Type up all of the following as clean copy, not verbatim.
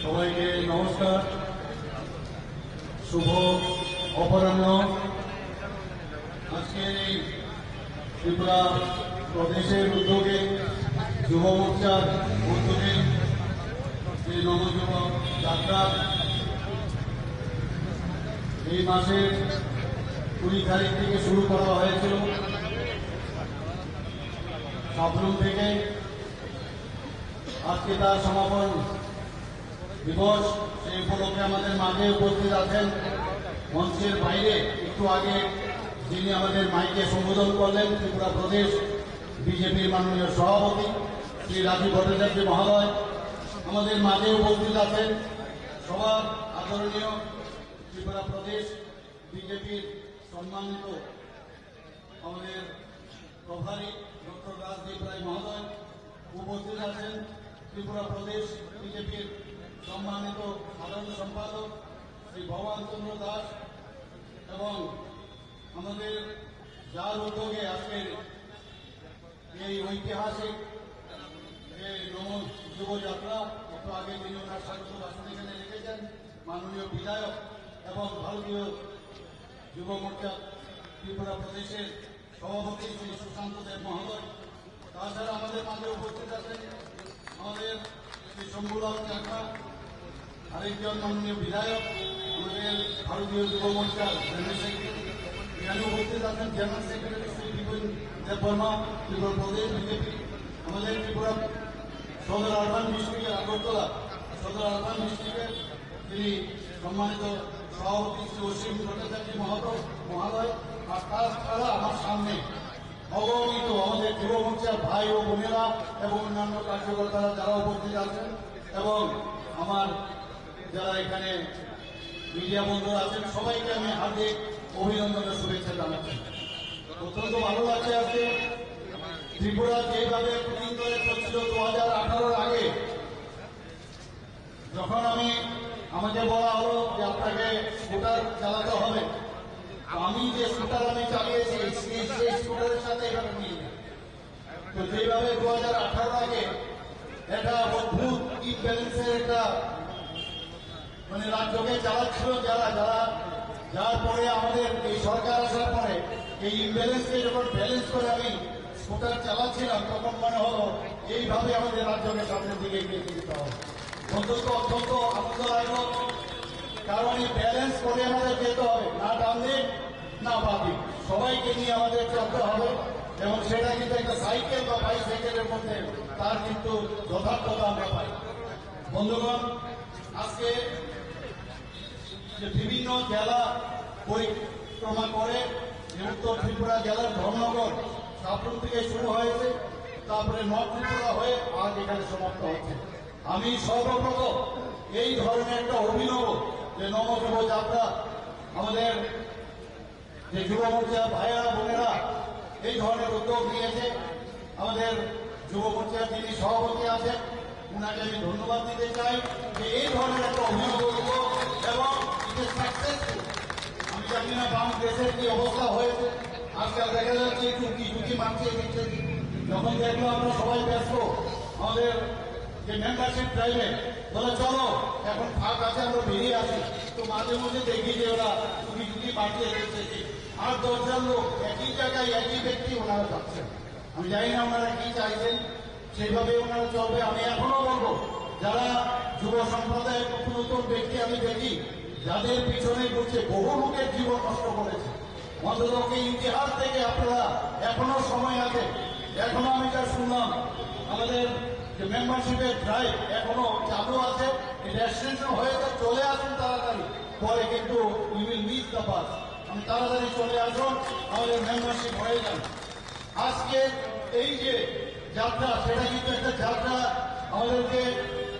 সবাইকে নমস্কার। শুভ অপরাহ্ন। আজকে এই ত্রিপুরা প্রদেশের উদ্যোগে যুব মোর্চার উদ্যোগে এই নবযুবক যাত্রা এই মাসের 20 তারিখ থেকে শুরু করা হয়েছিল সাবরুম থেকে। আজকে তার সমাপন দিবস। সেই উপলক্ষে আমাদের মাঝে উপস্থিত আছেন মঞ্চের বাইরে একটু আগে যিনি আমাদের মাইকে সম্বোধন করলেন ত্রিপুরা প্রদেশ বিজেপির মাননীয় সভাপতি শ্রী রাজীব ভট্টাচার্য মহোদয়। আমাদের মাঝে উপস্থিত আছেন সবার আদরণীয় ত্রিপুরা প্রদেশ বিজেপির সম্মানিত আমাদের প্রভারী ডক্টর রাজদীপ রায় মহোদয়। উপস্থিত আছেন ত্রিপুরা প্রদেশ বিজেপির সম্মানিত সাধারণ সম্পাদক শ্রী ভগবান চন্দ্র দাস এবং আমাদের যার উদ্যোগে আজকের এই ঐতিহাসিক এই নব যুবযাত্রা একটু আগে তিনি ওনার স্বাগত ভাষণ এখানে রেখেছেন মাননীয় বিধায়ক এবং ভারতীয় যুব মোর্চা ত্রিপুরা প্রদেশের সভাপতি শ্রী সুশান্ত দেব মহোদয়। তাছাড়া আমাদের মাঝে উপস্থিত আছেন আমাদের শ্রী শম্ভুলাল চাকমা, আরেকজন মাননীয় বিধায়ক আমাদের ভারতীয় যুব মোর্চার জেনারেল সেক্রেটারি। এখানে উপস্থিত আছেন জেনারেল সেক্রেটারি শ্রী বিপিন দেববর্মা, ত্রিপুরা প্রদেশ বিজেপি। আমাদের ত্রিপুরা সদর আরবান ডিস্ট্রিক্টের আগরতলা সদর আরবান ডিস্ট্রিক্টের তিনি সম্মানিত সভাপতি শ্রী অসীম ভট্টাচার্য মহোদয়। আর তাছাড়া আমার সামনে অগণিত আমাদের যুব মোর্চার ভাই ও বোনেরা এবং অন্যান্য কার্যকর্তারা যারা উপস্থিত আছেন এবং আমার যারা এখানে মিডিয়া বন্ধুরা আছেন সবাইকে আমি হার্দিক অভিনন্দনের শুভেচ্ছা জানাচ্ছি। অত্যন্ত ভালো লাগছে আজকে ত্রিপুরা যেভাবে প্রতিদিন ধরে চলছিল 2018 আগে যখন আমাকে বলা হলো যে আপনাকে স্কুটার চালাতে হবে, আমি যে স্কুটার আমি চালিয়েছি সেই স্কুটারের সাথে এভাবে নিয়ে যাই। তো যেভাবে 2018 আগে একটা অদ্ভুত ইমব্যালেন্সের একটা রাজ্যকে চালাচ্ছিল যার পরে আমাদের এই সরকার আসার পরে এই ইমব্যালেন্সকে যখন ব্যালেন্স করে আমি স্কুটার চালাচ্ছিলাম তখন মনে হলো এইভাবে আমাদের রাজ্যকে সামনের দিকে এগিয়ে যেতে হবে। অন্তত অত্যন্ত আনন্দ লাগলো, কারণ এই ব্যালেন্স করে আমাদের যেতে হবে, না ডান দিক না বাঁ দিক, সবাইকে নিয়ে আমাদের চলতে হবে। এবং সেটা কিন্তু একটা সাইকেল বা বাইসাইকেলের মধ্যে তার কিন্তু যথার্থতা আমরা পাই। বন্ধুগণ, আজকে যে বিভিন্ন জেলা পরিক্রমা করে উত্তর ত্রিপুরা জেলার ধর্মনগর সাবরুম থেকে শুরু হয়েছে, তারপরে নর্থ ত্রিপুরা হয়ে আজ এখানে সমাপ্ত হচ্ছে। আমি সর্বপ্রথম এই ধরনের একটা অভিনব যে নবযুব যাত্রা আমাদের যে যুব মোর্চা ভাইয়েরা বোনেরা এই ধরনের উদ্যোগ নিয়েছে, আমাদের যুব মোর্চার যিনি সভাপতি আছেন উনাকে আমি ধন্যবাদ দিতে চাই যে এই ধরনের একটা অভিনব উদ্যোগ এবং সাকসেসফুল। আমি জানি না বাংলাদেশের কি অবস্থা হয়েছে, আজকাল দেখা যাচ্ছে ঝুঁকি মানছে দিচ্ছে। যখন দেখলো আমরা সবাই ব্যস্ত, আমাদের যে মেম্বারশিপ ড্রাইভে বলে চলো এখন ফাঁক আছে আমরা বেরিয়ে আসি, তো মাঝে মধ্যে দেখি যে ওরা ঝুঁকি বাড়িয়ে এসেছে। 8-10 লোক একই জায়গায় একই ব্যক্তি ওনারা যাচ্ছেন। আমি জানি না ওনারা কি চাইছেন, সেইভাবে ওনারা চলবে। আমি এখনো বলবো যারা যুব সম্প্রদায়ের নতুন ব্যক্তি আমি দেখি যাদের পিছনে ঘুরছে বহু লোকের জীবন নষ্ট করেছে, অন্তত ইতিহাস থেকে আপনারা এখনো সময় আছে। এখনো আমি যা শুনলাম আমাদের যে মেম্বারশিপের ড্রাইভ এখনো চালু আছে, এটা এক্সটেনশন হয়েছে, চলে আসুন তাড়াতাড়ি, পরে কিন্তু we will miss the bus. আমি তাড়াতাড়ি চলে আসুন, আমাদের মেম্বারশিপ হয়ে যান। আজকে এই যে যাত্রা সেটা কিন্তু একটা যাত্রা আমাদেরকে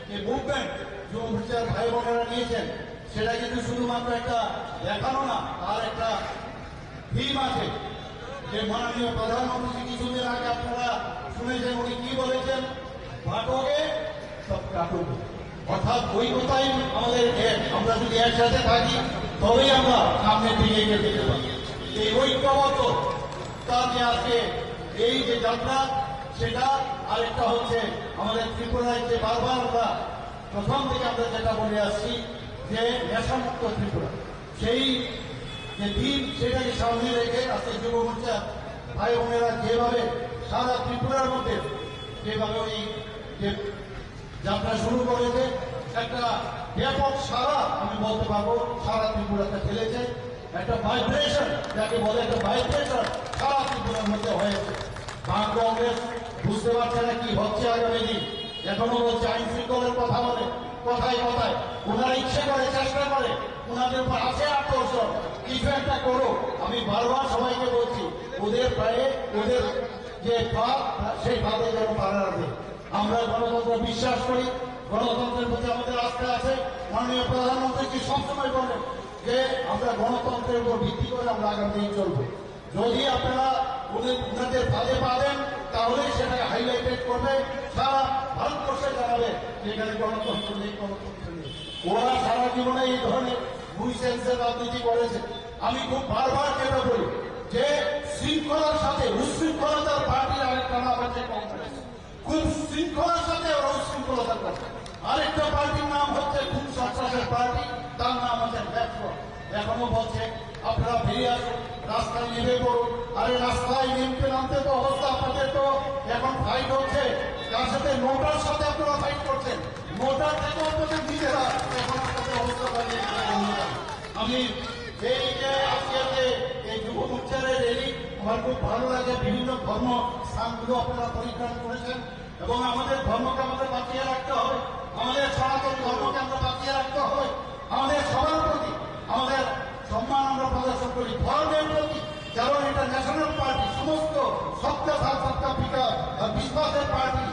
যে মুভমেন্ট যুব মোর্চার ভাই বোনেরা নিয়েছেন সেটা কিন্তু শুধুমাত্র একটা দেখানো না, তার একটা থিম আছে। যে মাননীয় প্রধানমন্ত্রী কিছুদিন আগে আপনারা শুনেছেন উনি কি বলেছেন, বাটোগে সব কাটোগে, অর্থাৎ ওই কথাই আমাদের আমরা যদি একসাথে থাকি তবেই আমরা সামনের দিকে এগিয়ে যেতে পারি। এই ঐক্যবদ্ধ তাতে আজকে এই যে যাত্রা সেটা, আরেকটা হচ্ছে আমাদের ত্রিপুরায় যে বারবার আমরা প্রথম থেকে আমরা যেটা বলে আসছি যে নেশামুক্ত ত্রিপুরা, সেই যে দিন সেটাকে সামনে রেখে আজকে যুব মোর্চা ভাই বোনেরা যেভাবে সারা ত্রিপুরার মধ্যে যেভাবে ওই যে যাত্রা শুরু করেছে, একটা ব্যাপক সারা আমি বলতে পারবো সারা ত্রিপুরাতে ফেলেছে, একটা ভাইব্রেশন যাকে বলে একটা ভাইব্রেশন সারা ত্রিপুরার মধ্যে হয়েছে। বাম কংগ্রেস বুঝতে পারছে না কি হচ্ছে আগামী দিন, এখনো বলছে আইন শৃঙ্খলার কথা বলে, কথায় কথায় ওনারা ইচ্ছে করে চেষ্টা করে, ওনাদের উপর আছে আকর্ষণ কিছু একটা করো। আমি বারবার সবাইকে বলছি ওদের পায়ে ওদের যে ফাঁদ সেই ফাঁদে যেন পাড়া রাখে। আমরা গণতন্ত্র বিশ্বাস করি, গণতন্ত্রের প্রতি আমাদের আস্থা আছে। মাননীয় প্রধানমন্ত্রী সবসময় বলেন যে আমরা গণতন্ত্রের উপর ভিত্তি করে আমরা আগামী দিন চলবো। যদি আপনারা ওনাদের ফাঁদে পা দেন তাহলে সেটাকে হাইলাইটেড করবে, সারা ভারতবর্ষে জানাবে যেখানে গণতন্ত্র নেই, গণতন্ত্র নেই। ওরা সারা জীবনে এই ধরনের বুঝেন্সের রাজনীতি করেছে। আমি খুব বারবার যেটা বলি যে শৃঙ্খলার সাথে উশৃঙ্খলতার পার্টির আরেকটা নাম আছে কংগ্রেস। খুব শৃঙ্খলার সাথে ওরা উশৃঙ্খলতা করছে। আরেকটা পার্টির নাম হচ্ছে খুব সন্ত্রাসের পার্টি, তার নাম হচ্ছে ব্যাকওয়ার্ড। এখনো বলছে আপনারা বেরিয়ে আসুন, রাস্তায় নেমে পড়ুন। আরে রাস্তায় নামতে তো অবস্থা আপনাদের তো এখন ফাইট হচ্ছে, তার সাথে নোটার সাথে আপনারা ফাইট করছেন, নোটার থেকে আপনাদের নিজেরা এখন আপনাদের অবস্থা বানিয়ে। আমি এই যে আজকে যে এই যুব মোর্চার র্যালি আমার খুব ভালো লাগে। বিভিন্ন ধর্ম স্থানগুলো আপনারা পরিক্রমা করেছেন এবং আমাদের ধর্মকে আমাদের বাঁচিয়ে রাখতে হবে, আমাদের সনাতন ধর্মকে আমরা বাঁচিয়ে রাখতে হবে। আমাদের সবার প্রতি আমাদের সম্মান আমরা প্রদর্শন করি, ধর্মের প্রতি, কারণ এটা ন্যাশনাল পার্টি, সমস্ত সবটা সাত সবটা বিকাশ আর বিশ্বাসের পার্টি।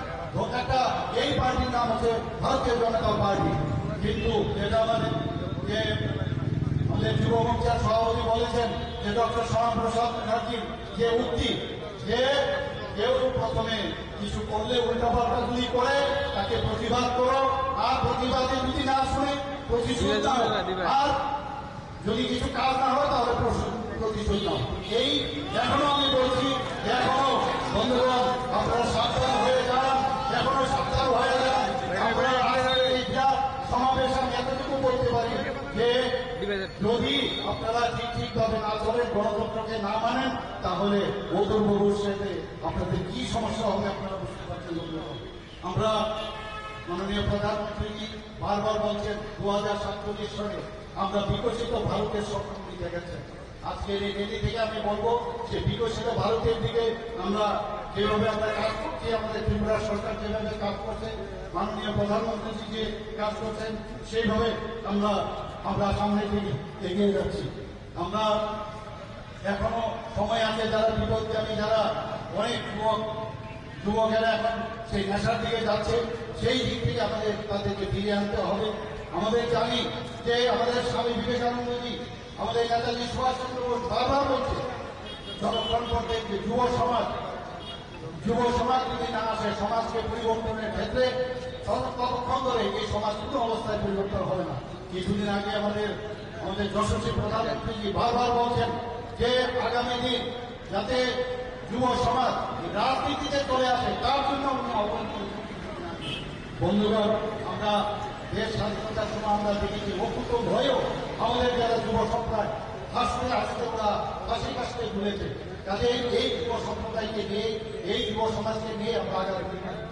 একটা এই পার্টির নাম হচ্ছে ভারতীয় জনতা পার্টি। কিন্তু এটা আমাদের যে আমাদের যুব মোর্চার সভাপতি বলেছেন যে ডক্টর শ্যামাপ্রসাদ মুখার্জির যে উক্তি যে কেউ প্রথমে কিছু করলে উল্টাপাল্টা গুলি করে তাকে প্রতিবাদ করো, আর প্রতিবাদে যদি না শুনে প্রতিশোধ দাও, আর যদি কিছু কাজ না হয় তাহলে প্রতিশোধ দাও। এই এখনো আমি বলছি, এখনো বন্ধুগণ আপনারা সাবধান হয়ে যান, এখনো সাবধান হয়ে যান। আমরা এইটা সমাবেশ আমি এতটুকু বলতে পারি যে যদি আপনারা ঠিকভাবে না চলেন, গণতন্ত্রকে না মানেন, তাহলে অদূর ভবিষ্যতে আপনাদের কি সমস্যা হবে আপনারা বুঝতে পারছেন। আমরা মাননীয় প্রধানমন্ত্রী বারবার বলছেন 2047 সালে আমরা বিকশিত ভারতের স্বপ্ন দিতে গেছেন। আজকের এই র্যালি থেকে আমি বলবো যে বিকশিত ভারতের দিকে আমরা যেভাবে আমরা কাজ করছি, আমাদের ত্রিপুরা সরকার যেভাবে কাজ করছে, মাননীয় প্রধানমন্ত্রী যে কাজ করছেন, সেইভাবে আমরা সামনে থেকে এগিয়ে যাচ্ছি। আমরা এখনো সময় আছে, যারা বিপদগামী, যারা অনেক যুবকেরা এখন সেই নেশার দিকে যাচ্ছে, সেই দিক থেকে আমাদের তাদেরকে ফিরিয়ে আনতে হবে। আমাদের জানি যে আমাদের স্বামী বিবেকানন্দজি, আমাদের নেতাজি সুভাষচন্দ্র বোস বারবার বলছে যতক্ষণ পর্যন্ত যে যুব সমাজ যদি না আসে সমাজকে পরিবর্তনের ক্ষেত্রে, ততক্ষণ ধরে এই সমাজ কোনো অবস্থায় পরিবর্তন হবে না। কিছুদিন আগে আমাদের যশস্বী প্রধানমন্ত্রী বারবার বলছেন যে আগামী দিন যাতে যুব সমাজ রাজনীতিতে চলে আসে তার জন্য উনি আহ্বান করেছেন। বন্ধুগণ, আমরা দেশ স্বাধীনতার সময় আমরা দেখেছি অকুত ভয়েও আমাদের যারা যুব সম্প্রদায় হাসতে হাসতে ওরা হাসি কাশতে ভুলেছে। কাজে এই যুব সম্প্রদায়কে নিয়ে, এই যুব সমাজকে নিয়ে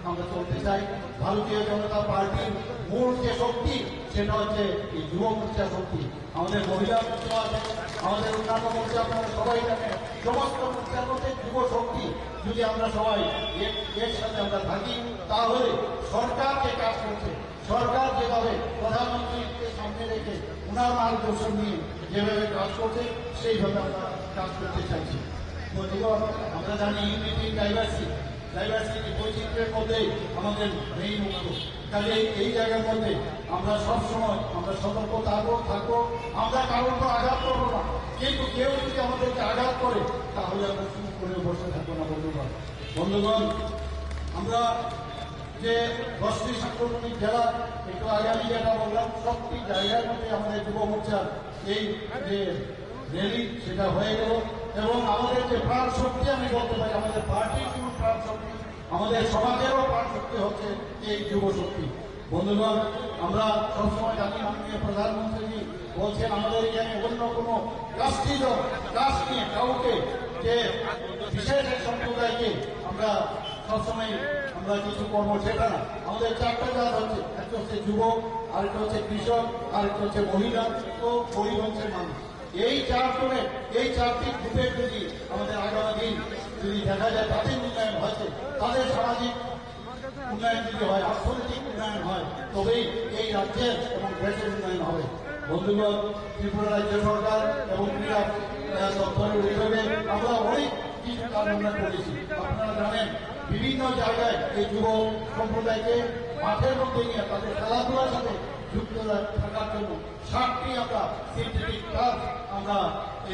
আমরা চলতে চাই। ভারতীয় জনতা পার্টির মূল যে শক্তি সেটা হচ্ছে এই যুব মোর্চা শক্তি। আমাদের মহিলা মোর্চা আছে, আমাদের অন্যান্য মোর্চা আপনারা সবাই জানেন। সমস্ত মোর্চার মধ্যে যুব শক্তি যদি আমরা সবাই এর সাথে আমরা থাকি, তাহলে সরকার যে কাজ করছে, সরকার যেভাবে প্রধানমন্ত্রীকে সামনে রেখে ওনার মার্গদর্শন নিয়ে যেভাবে কাজ করছে, সেইভাবে আমরা কাজ করতে চাইছি। আমরা জানি ইউনিটি ডাইভার্সিটি বৈচিত্র্যের মধ্যে আমাদের মেইন মুখ্য। কাজে এই জায়গার মধ্যে আমরা সবসময় আমরা সতর্ক থাকবো। আমরা কারোর তো আঘাত করবো না, কিন্তু কেউ যদি আমাদেরকে আঘাত করে তাহলে আমরা চুপ করে বসে থাকবো না। বন্ধুগণ, আমরা যে 10টি সাংগঠনিক জেলা, একটু আগে আমি যেটা বললাম, সবটি জায়গার মধ্যে আমাদের যুব মোর্চার এই যে র্যালি সেটা হয়ে গেল। এবং আমাদের যে প্রাণ শক্তি আমি বলতে পারি, আমাদের পার্টির যেমন প্রাণ শক্তি, আমাদের সমাজেরও প্রাণ শক্তি হচ্ছে এই যুব শক্তি। বন্ধুগণ, আমরা সবসময় জানি মাননীয় প্রধানমন্ত্রী বলছেন আমাদের এখানে অন্য কোনো কাস্টিজ কাস্ট নিয়ে কাউকে যে বিশেষ এক সম্প্রদায়কে আমরা সবসময় আমরা কিছু করবো সেটা না। আমাদের চারটা জাত হচ্ছে, একটা হচ্ছে যুবক, আরেকটা হচ্ছে কৃষক, আরেকটা হচ্ছে মহিলা ও গরিব অংশের মানুষ। এই চারজনের এই চারটি গ্রুপের যদি আমাদের আগামী দিন যদি দেখা যায় তাদের উন্নয়ন হয়েছে, তাদের সামাজিক উন্নয়ন যদি হয়, অর্থনৈতিক উন্নয়ন হয়, তবেই এই রাজ্যের এবং দেশের উন্নয়ন হবে। বন্ধুগণ, ত্রিপুরা রাজ্য সরকার এবং ক্রীড়া দপ্তরের উদ্যোগে আমরা অনেক কিছু কাজ আমরা করেছি। আপনারা জানেন বিভিন্ন জায়গায় এই যুব সম্প্রদায়কে মাঠের মধ্যে নিয়ে তাদের খেলাধুলার সাথে যুক্ত থাকার জন্য 60টি আমরা সিনথেটিক টার্ফ আমরা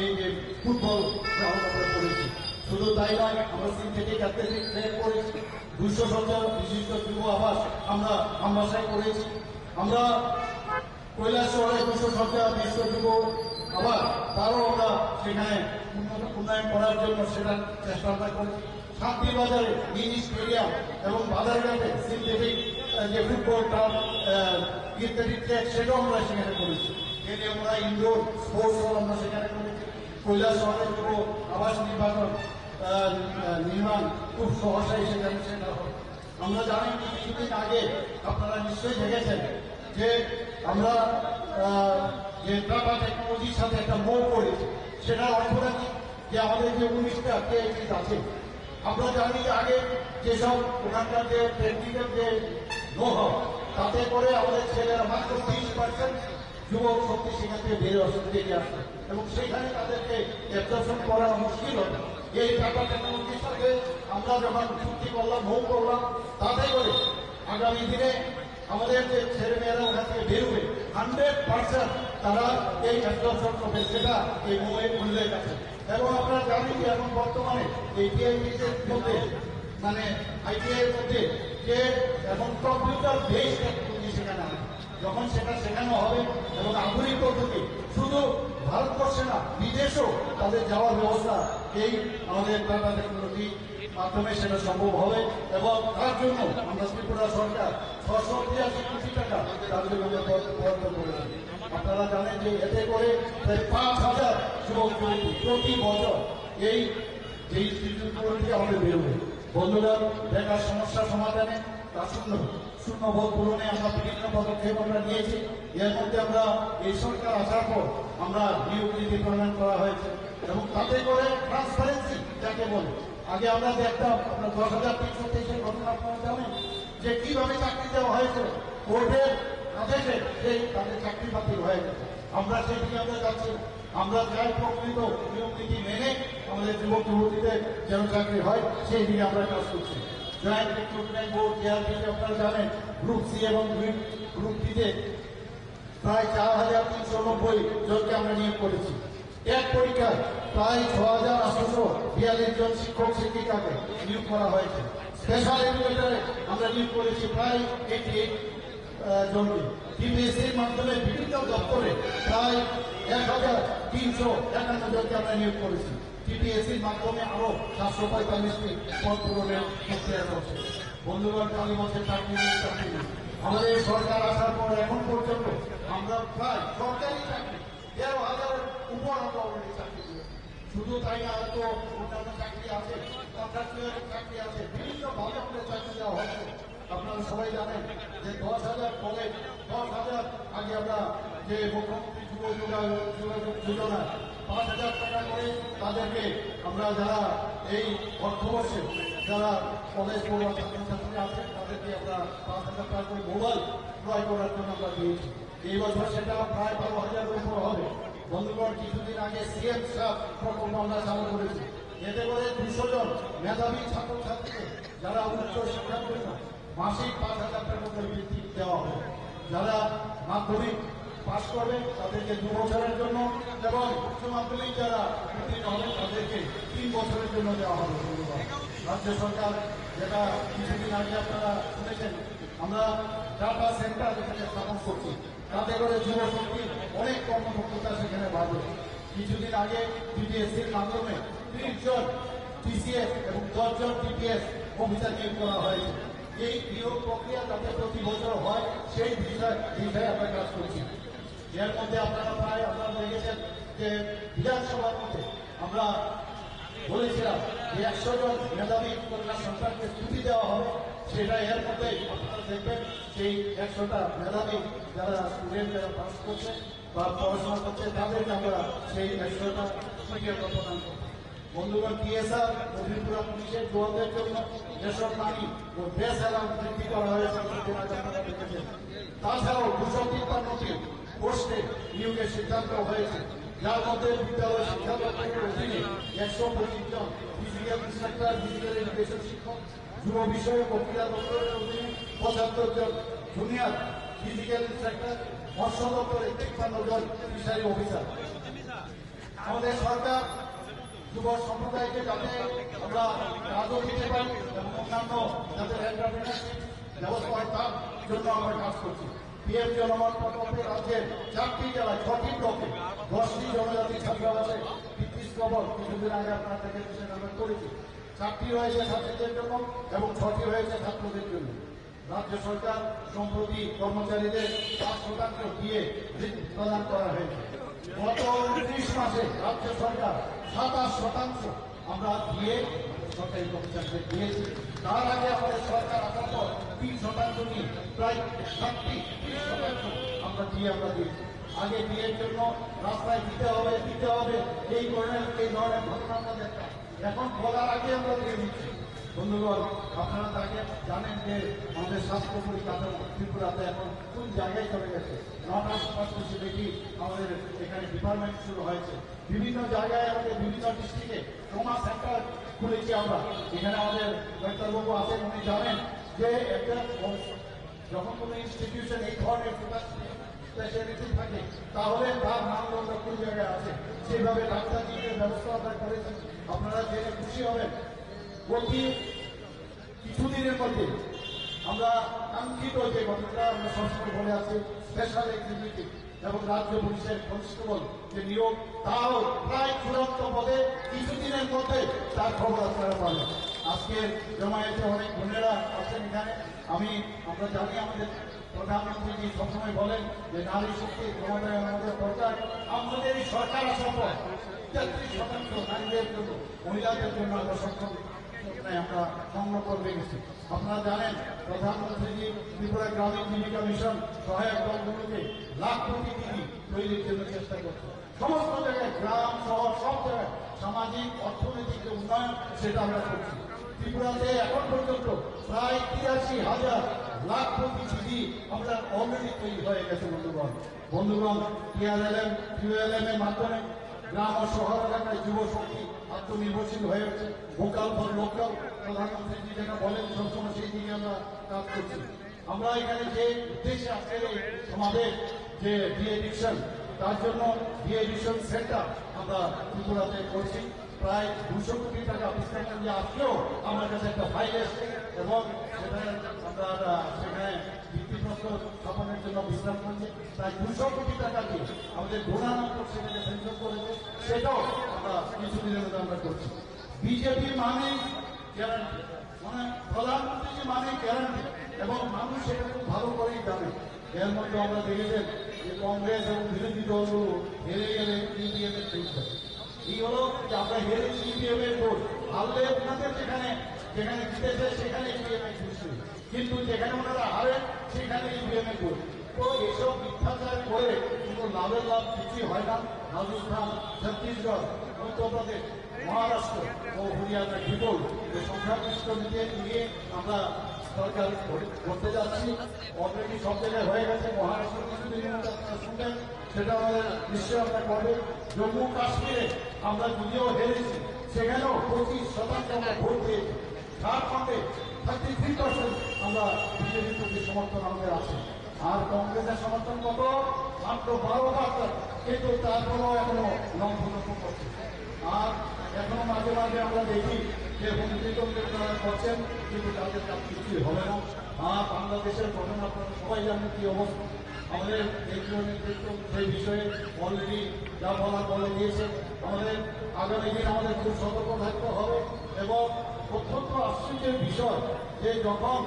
এই যে ফুটবল গ্রাউন্ড আমরা করেছি। শুধু তাই নয়, আমরা সিনথেটিক অ্যাথলেটিক ট্রেন করেছি, 200 সজ্জা বিশিষ্ট যুব আবাস আমরা আমবাসায় করেছি। আমরা কৈলাস শহরে 200 সজ্জা বিশ্ব যুব আবার তারও আমরা সেখানে উন্নয়ন করার জন্য সেটা চেষ্টা আমরা করেছি। শান্তিবাজারে মিনি স্টেডিয়াম এবং বাজারঘাটে সিনথেটিক যে ফুটবল টার্ফ ইত্যাদি ট্র্যাক সেটাও আমরা সেখানে করেছি। এতে আমরা ইনডোর স্পোর্টস আমরা সেখানে করেছি। কৈলাস শহরে যুব আবাস নির্মাণ খুব সহসাই সেখানে সেটা হয়। আমরা জানি কিছুদিন আগে আপনারা নিশ্চয়ই দেখেছেন যে আমরা যে টাটা টেকনোলজির সাথে একটা মোড় করেছি। সেটার অর্থটা কি, যে আমাদের যে 19টা কেএমএস আছে, আমরা জানি যে আগে যেসব ওখানকার যে টেকনিক্যাল যে নো-হাউ, তাতে করে আমাদের ছেলেরা মাত্র 30% যুবক শক্তি সেখান থেকে বেরিয়ে আসে এবং সেখানে তাদেরকে অ্যাবজর্পশন করা মুশকিল হবে। এই টাটা টেকনোলজির সাথে আমরা যখন চুক্তি করলাম, মৌ করলাম, তাতে করে আগামী দিনে আমাদের যে ছেলেমেয়েরা ওখান থেকে বেরোবে 100% তারা এই অ্যাবজর্পশন করবে, সেটা এই মৌয়ের মূল্যের কাছে। এবং আপনারা জানেন যে এখন বর্তমানে এই টিআইপির মধ্যে মানে আইটিআই এর মধ্যে যে এখন কম্পিউটার বেস টেকনোলজি সেখানে আছে, যখন সেটা শেখানো হবে এবং আধুনিক পদ্ধতি শুধু ভারতবর্ষে না বিদেশেও তাদের যাওয়ার ব্যবস্থা এই আমাদের টাটা টেকনোলজি মাধ্যমে সেটা সম্ভব হবে। এবং তার জন্য আমরা ত্রিপুরা সরকার 683 কোটি টাকা তার জন্য বরাদ্দ করেছি। আপনারা জানেন যে এতে করে প্রায় 5,000 যুবক যুবতী প্রতি বছর এই যে ইনস্টিটিউটগুলো থেকে আমাদের বেরোবে। বন্ধুরা, বেকার সমস্যা সমাধানে শূন্যবোধ পূরণে আমরা বিভিন্ন পদক্ষেপ আমরা নিয়েছি। এর মধ্যে আমরা এই সরকার আসার পর আমরা নিয়োগ নীতি প্রণয়ন করা হয়েছে এবং তাতে করে ট্রান্সপারেন্সি যাকে বলে, আগে আমরা দেখতাম আপনার 10,323 ঘটনা আপনারা জানেন যে কিভাবে চাকরি দেওয়া হয়েছে, কোর্টের আদেশে সেই তাদের চাকরি বাতিল হয়ে গেছে। আমরা সেদিকে আমরা যাচ্ছি, আমরা চাই প্রকৃত নিয়ম নীতি মেনে আমাদের যুবক যুবতীদের যেন চাকরি হয় সেই দিকে আমরা কাজ করছি। জয়েন্ট রিক্রুটমেন্ট বোর্ড জেআরপিতে আপনারা জানেন গ্রুপ সি এবং গ্রুপ ডিতে প্রায় 4,390 জনকে আমরা নিয়োগ করেছি। এক পরীক্ষায় প্রায় 6,842 জন শিক্ষক শিক্ষিকাকে নিয়োগ করা হয়েছে। স্পেশাল এডুকেটরে আমরা নিয়োগ করেছি প্রায় 88 জনকে। টিপিএসসির মাধ্যমে বিভিন্ন দপ্তরে প্রায় 1,351 জনকে আমরা নিয়োগ করেছি। টিপিএসসির মাধ্যমে আরো 745টি পদ পূরণের প্রক্রিয়া চলছে। বন্ধুগণ, কালী বছর চাকরি আমাদের সরকার আসার পর এখন পর্যন্ত আমরা প্রায় সরকারি চাকরি 13,000 উপর আমরা অলরেডি চাকরি দিয়েছি। শুধু তাই না, হয়তো অন্যান্য চাকরি আছে, কন্ট্রাক্টুয়াল চাকরি আছে, বিভিন্নভাবে আমাদের চাকরি দেওয়া হচ্ছে। আপনারা সবাই জানেন যে 10,000 কলেজ, 10,000 আগে আমরা যে মুখ্যমন্ত্রী যুব যোগাযোগ যোজনা 5,000 টাকা করে তাদেরকে আমরা যারা এই অর্থবর্ষে যারা কলেজ পড়ুয়া ছাত্রছাত্রী আছে তাদেরকে আমরা 5,000 টাকা করে মোবাইল ক্রয় করার জন্য আমরা দিয়েছি। এই বছর সেটা প্রায় 12,000 উপর হবে। বন্ধুগণ, কিছুদিন আগে সিএম সাহেব প্রকল্প আমরা চালু করেছি। এতে করে 200 জন মেধাবী ছাত্রছাত্রীকে যারা উচ্চ শিক্ষার জন্য মাসিক 5,000 টাকা করে বৃত্তি দেওয়া হবে। যারা মাধ্যমিক পাশ করবে তাদেরকে 2 বছরের জন্য এবং উচ্চ মাধ্যমিক যারা উত্তীর্ণ হবে তাদেরকে 3 বছরের জন্য দেওয়া হবে। রাজ্য সরকার যেটা কিছুদিন আগে আপনারা শুনেছেন, আমরা ডাটা সেন্টার এখানে স্থাপন করছি, তাতে করে যুবশক্তি অনেক কর্মদক্ষতা সেখানে বাড়বে। কিছুদিন আগে টিপিএসসির মাধ্যমে 30 জন টিসিএস এবং 10 জন টিপিএস অফিসার নিয়োগ করা হয়েছে। এই নিয়োগ প্রক্রিয়া যাতে প্রতি বছর হয় সেই বিষয়ে আমরা কাজ করছি। এর মধ্যে আপনারা দেখেছেন যে বিধানসভার মধ্যে আমরা বলেছিলাম যে 100 জন মেধাবী কন্যা সন্তানকে ছুটি দেওয়া হবে, সেটা এর মধ্যে আপনারা দেখবেন সেই 100টা মেধাবী যারা স্টুডেন্ট যারা পাস করছে বা পড়াশোনা করছে তাদেরকে আমরা সেই 100টা ছুটির প্রদান করব। বন্ধুগণ, টিএসআর ও ত্রিপুরা পুলিশের জওয়ানদের জন্য যেসব নারী ও ড্রেস অ্যালাউন্স বৃদ্ধি করা হয়েছে আপনারা দেখেছেন। তাছাড়াও 253টি পোস্টে নিয়োগের সিদ্ধান্ত হয়েছে, যার মধ্যে বিদ্যালয় শিক্ষা দপ্তরের অধীনে 125 জন ফিজিক্যাল ইন্সট্রাক্টর, ফিজিক্যাল এডুকেশন শিক্ষক, যুব বিষয়ক ও ক্রীড়া দপ্তরের অধীনে 75 জন জুনিয়র ফিজিক্যাল ইন্সট্রাক্টর, মৎস্য দপ্তরে 53 জন ফিশারি অফিসার। আমাদের সরকার যুব সম্প্রদায়কে যাতে আমরা কাজও দিতে পারি এবং অন্যান্য যাদের এন্টারপ্রেনারশিপ ব্যবস্থা হয় তার জন্য আমরা কাজ করছি। পিএম জনমত প্রকল্পে রাজ্যের 4টি জেলায় 6টি ব্লকে 10টি জনজাতি ছাত্রাবাসে ব্রিটিশ কবল কিছুদিন আগে আপনার থেকে আমরা করেছি। 4টি রয়েছে ছাত্রীদের জন্য এবং 6টি রয়েছে ছাত্রদের জন্য। রাজ্য সরকার সম্প্রতি কর্মচারীদের 5% দিয়ে প্রদান করা হয়েছে। গত 29 মাসে রাজ্য সরকার 27% আমরা দিয়ে সরকারি কর্মচারীদের দিয়েছি। তার আগে আমাদের সরকার আসার পর 3% নিয়ে প্রায় 30% আমরা দিয়েছি। আগে বিয়ের জন্য রাস্তায় দিতে হবে এই ধরনের ঘটনা আমরা দেখতাম, এখন বলার আগে আমরা দিয়ে দিচ্ছি। বন্ধুগণ, আপনারা তাকে জানেন যে আমাদের স্বাস্থ্য পরিকাঠামো ত্রিপুরাতে এখন কোন জায়গায় চলে গেছে। নন স্পেশালিটি আমাদের এখানে ডিপার্টমেন্ট শুরু হয়েছে, বিভিন্ন জায়গায় আমাদের বিভিন্ন ডিস্ট্রিক্টে ট্রমা সেন্টার খুলেছি আমরা। এখানে আমাদের ডাক্তারবাবু আছেন, উনি জানেন যে একটা যখন কোনো ইনস্টিটিউশন এই ধরনের স্পেশালিটি থাকে তাহলে তার মানদণ্ড কোন জায়গায় আছে, সেভাবে ডাক্তারজিদের ব্যবস্থা আমরা করেছি। আপনারা জেনে খুশি হবেন, প্রতি কিছুদিনের মধ্যে আমরা কাঙ্ক্ষিত যে ঘটনাটা আমরা সবসময় বলে আছি স্পেশাল এক্সিকিউটিভ এবং রাজ্য পুলিশের কনস্টেবল যে নিয়োগ, তাও প্রায় চূড়ান্ত পদে কিছুদিনের মধ্যে তার খবর আপনারা পাবেন। আজকে জমায়েতে অনেক বোনেরা আছেন এখানে। আমরা জানি আমাদের প্রধানমন্ত্রী সবসময় বলেন যে নারী শক্তি ক্ষমতায় আমাদের দরকার। আমাদের এই সরকার আসার পর 33% নারীদের জন্য, মহিলাদের জন্য আমরা সক্ষম আমরা সংরক্ষণ রেখেছি। আপনারা জানেন প্রধানমন্ত্রী ত্রিপুরা গ্রামীণ জীবিকা মিশন সহায়ক দলগুলোকে লাখ কোটি দিদি তৈরির জন্য চেষ্টা করছে। সমস্ত জায়গায় গ্রাম শহর সব জায়গায় সামাজিক অর্থনৈতিক যে উন্নয়ন সেটা আমরা করছি। ত্রিপুরাতে এখন পর্যন্ত প্রায় 83,000 লাখ কোটি দিদি আমরা অলরেডি তৈরি হয়ে গেছে। বন্ধুগণ, PRLM এর মাধ্যমে গ্রাম ও শহর এলাকায় যুব শক্তি আত্মনির্ভরশীল হয়ে উঠছে। ভোকাল ফর লোকাল প্রধানমন্ত্রী যেটা বলেন সবসময় সেই দিকে আমরা কাজ করছি। আমরা এখানে যে উদ্দেশ্যে আজকের আমাদের যে ডিএডিকশন, তার জন্য ডিএডিকশন সেন্টার আমরা ত্রিপুরাতে করছি। প্রায় 200 কোটি টাকা বিস্তারিত দিয়ে আজকেও আমার কাছে একটা ফাইল এসছে এবং সেখানে আমরা সেখানে ভিত্তিপ্রস্তর স্থাপনের জন্য বিশ্রাম করছি। প্রায় 200 কোটি টাকা দিয়ে আমাদের ডোনার নম্বর সেখানে সেন্সার করেছে, সেটাও আমরা কিছুদিনের মধ্যে আমরা করছি। বিজেপি মানে গ্যারান্টি, মানে প্রধানমন্ত্রী মানে গ্যারান্টি, এবং মানুষ সেটা খুব ভালো করেই জানে। এর মধ্যে আমরা দেখেছেন যে কংগ্রেস এবং বিরোধী দলগুলো হেরে গেলে ইভিএম এর চেঞ্জ করে। এই হলো যে আমরা হেরেছি ইভিএম এর ভোট, হারলে ওনাদের যেখানে জিতেছে সেখানে ইভিএম এর খুশি, কিন্তু যেখানে ওনারা হারেন সেখানে ইভিএম এর ভোট। তো এইসব মিথ্যাচার করে কিন্তু লাভের লাভ কিছুই হয় না। রাজস্থান, ছত্তিশগড়, মধ্যপ্রদেশ, মহারাষ্ট্র ও হরিয়ানা বিপুল সংখ্যাগরিষ্ঠ নিয়ে আমরা সরকার করতে যাচ্ছি। অলরেডি সব জায়গায় হয়ে গেছে। মহারাষ্ট্র কিছুদিনের মধ্যে আপনারা শুনবেন, সেটা আমাদের নিশ্চয়ই আমরা করবে। জম্মু কাশ্মীরে আমরা যদিও হেরেছি, সেখানেও 25% আমরা ভোট দিয়েছি। ঝাড়খণ্ডে 33% আমরা বিজেপির প্রতি সমর্থন আমাদের আছে। আর কংগ্রেসের সমর্থন কত? মাত্র 12%, কিন্তু তারপরেও এখনো লঙ্ঘন করছে। আর এখনো মাঝে মাঝে আমরা দেখি যে হুমকিতন্ত্র তারা করছেন, কিন্তু তাদের কাজ কিছুই হবে না। আর বাংলাদেশের ঘটনা আপনারা সবাই জানেন কি অবস্থা। আমাদের কেন্দ্রীয় নেতৃত্ব সেই বিষয়ে অলরেডি যা বলার বলে দিয়েছে। আমাদের আগামী দিন আমাদের খুব সতর্ক থাকতে হবে এবং অত্যন্ত আশ্চর্যের বিষয় যে যখন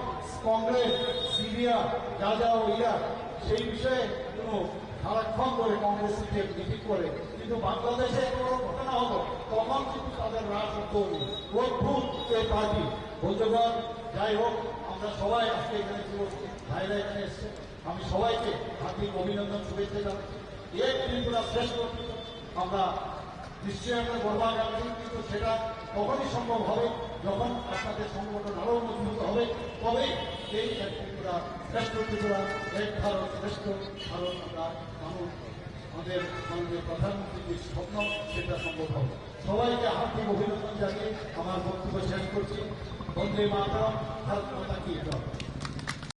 কংগ্রেস সিরিয়া গাজা ও ইরাক সেই বিষয়ে কোনো সারাক্ষণ করে কংগ্রেস মিটিং করে, কিন্তু বাংলাদেশে কোনো ঘটনা হলো তখন কিন্তু তাদের রাজত্ব অদ্ভুত এই পার্টি বন্ধুগণ। যাই হোক, আমরা সবাই আজকে এখানে ভাইরা এখানে এসছে, আমি সবাইকে হার্দিক অভিনন্দন শুভেচ্ছা জানাচ্ছি। এক ত্রিপুরা শ্রেষ্ঠ আমরা নিশ্চয়ই আমরা গর্বাগামী, কিন্তু সেটা তখনই সম্ভব হবে যখন আপনাদের সংগঠন আরও মজবুত হবে, তবেই এই এক ত্রিপুরা শ্রেষ্ঠ ত্রিপুরা, এক ভারত শ্রেষ্ঠ ভারত আমরা মানুষ আমাদের মাননীয় প্রধানমন্ত্রীর যে স্বপ্ন সেটা সম্ভব হবে। সবাইকে হার্দিক অভিনন্দন জানিয়ে আমার বক্তব্য শেষ করছি। বন্দে মাতরম, ভারত মাতা কি জয়।